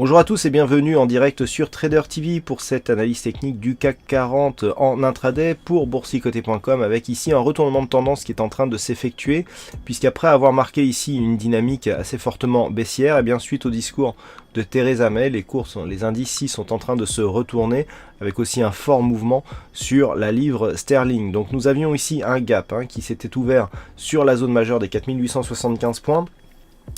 Bonjour à tous et bienvenue en direct sur Trader TV pour cette analyse technique du CAC 40 en intraday pour boursicoté.com avec ici un retournement de tendance qui est en train de s'effectuer puisqu'après avoir marqué ici une dynamique assez fortement baissière, et bien suite au discours de Theresa May, les indices ici sont en train de se retourner avec aussi un fort mouvement sur la livre sterling. Donc nous avions ici un gap qui s'était ouvert sur la zone majeure des 4875 points.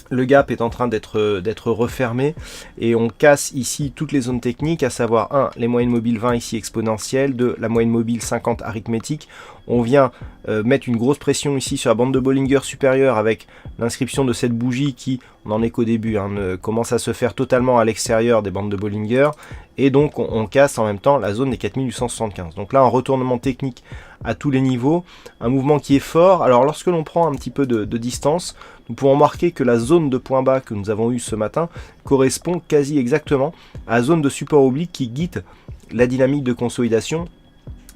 Le gap est en train d'être refermé et on casse ici toutes les zones techniques, à savoir 1, les moyennes mobiles 20 ici exponentielles, 2, la moyenne mobile 50 arithmétique. On vient mettre une grosse pression ici sur la bande de Bollinger supérieure avec l'inscription de cette bougie qui, on n'en est qu'au début, commence à se faire totalement à l'extérieur des bandes de Bollinger. Et donc on casse en même temps la zone des 4875. Donc là un retournement technique à tous les niveaux, un mouvement qui est fort. Alors lorsque l'on prend un petit peu de distance, nous pouvons remarquer que la zone de point bas que nous avons eue ce matin correspond quasi exactement à la zone de support oblique qui guide la dynamique de consolidation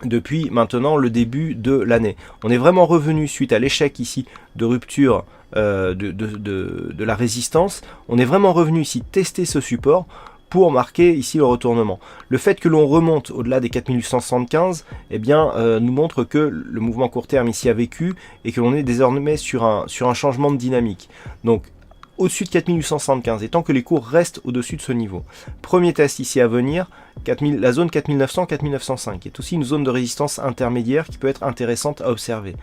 depuis maintenant le début de l'année. On est vraiment revenu suite à l'échec ici de rupture de la résistance. On est vraiment revenu ici tester ce support pour marquer ici le retournement. Le fait que l'on remonte au-delà des 4875 nous montre que le mouvement court terme ici a vécu et que l'on est désormais sur un changement de dynamique. Donc au-dessus de 4875 et tant que les cours restent au-dessus de ce niveau. Premier test ici à venir, la zone 4900-4905 qui est aussi une zone de résistance intermédiaire qui peut être intéressante à observer.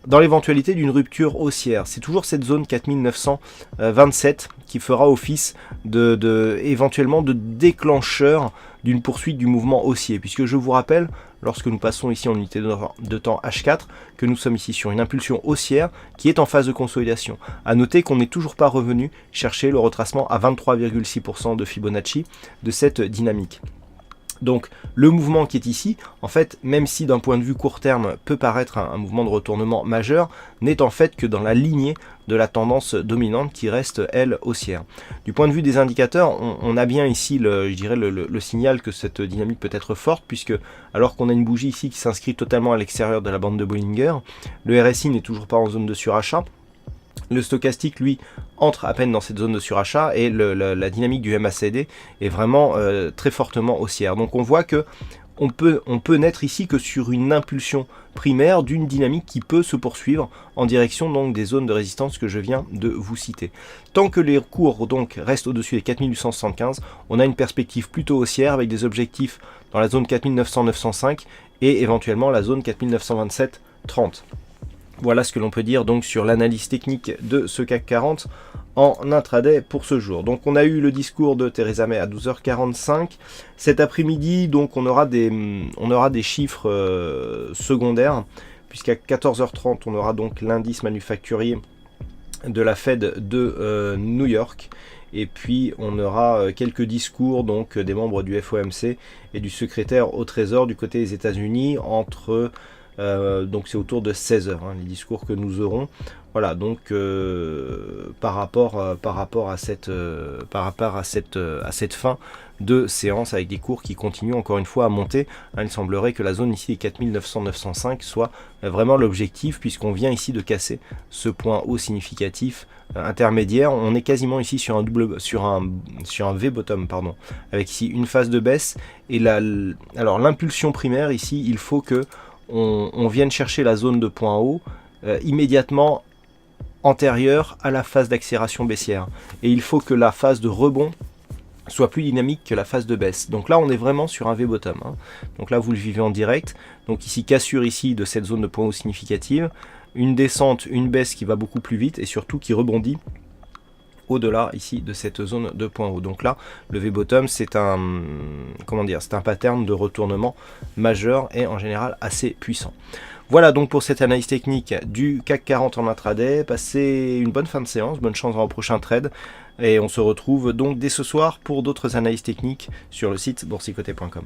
Dans l'éventualité d'une haussière, c'est toujours cette zone 4927 qui fera office éventuellement de déclencheur d'une poursuite du mouvement haussier, puisque je vous rappelle, lorsque nous passons ici en unité de temps H4, que nous sommes ici sur une impulsion haussière qui est en phase de consolidation. A noter qu'on n'est toujours pas revenu chercher le retracement à 23,6% de Fibonacci de cette dynamique. Donc le mouvement qui est ici, en fait, même si d'un point de vue court terme peut paraître un mouvement de retournement majeur, n'est en fait que dans la lignée de la tendance dominante qui reste, elle, haussière. Du point de vue des indicateurs, on a bien ici, le signal que cette dynamique peut être forte, puisque alors qu'on a une bougie ici qui s'inscrit totalement à l'extérieur de la bande de Bollinger, le RSI n'est toujours pas en zone de surachat. Le stochastique, lui, entre à peine dans cette zone de surachat et la dynamique du MACD est vraiment très fortement haussière. Donc on voit que on peut n'être ici que sur une impulsion primaire d'une dynamique qui peut se poursuivre en direction donc des zones de résistance que je viens de vous citer. Tant que les cours donc restent au-dessus des 4875, on a une perspective plutôt haussière avec des objectifs dans la zone 4900-905 et éventuellement la zone 4927-30. Voilà ce que l'on peut dire donc sur l'analyse technique de ce CAC 40 en intraday pour ce jour. Donc on a eu le discours de Theresa May à 12h45. Cet après-midi, donc on aura des chiffres secondaires, puisqu'à 14h30, on aura donc l'indice manufacturier de la Fed de New York. Et puis on aura quelques discours donc des membres du FOMC et du secrétaire au Trésor du côté des États-Unis donc c'est autour de 16h les discours que nous aurons. Voilà, donc par rapport à cette fin de séance avec des cours qui continuent encore une fois à monter. Il semblerait que la zone ici des 4900-905 soit vraiment l'objectif, puisqu'on vient ici de casser ce point haut significatif intermédiaire. On est quasiment ici sur un V bottom, pardon, avec ici une phase de baisse. Et alors l'impulsion primaire ici, il faut que on vienne chercher la zone de point haut immédiatement antérieure à la phase d'accélération baissière. Et il faut que la phase de rebond soit plus dynamique que la phase de baisse. Donc là, on est vraiment sur un V-bottom. Donc là, vous le vivez en direct. Donc ici, cassure ici de cette zone de point haut significative. Une descente, une baisse qui va beaucoup plus vite et surtout qui rebondit au-delà ici de cette zone de point haut. Donc là, le V-bottom, c'est un pattern de retournement majeur et en général assez puissant. Voilà donc pour cette analyse technique du CAC 40 en intraday. Passez une bonne fin de séance, bonne chance dans le prochain trade. Et on se retrouve donc dès ce soir pour d'autres analyses techniques sur le site boursicoté.com.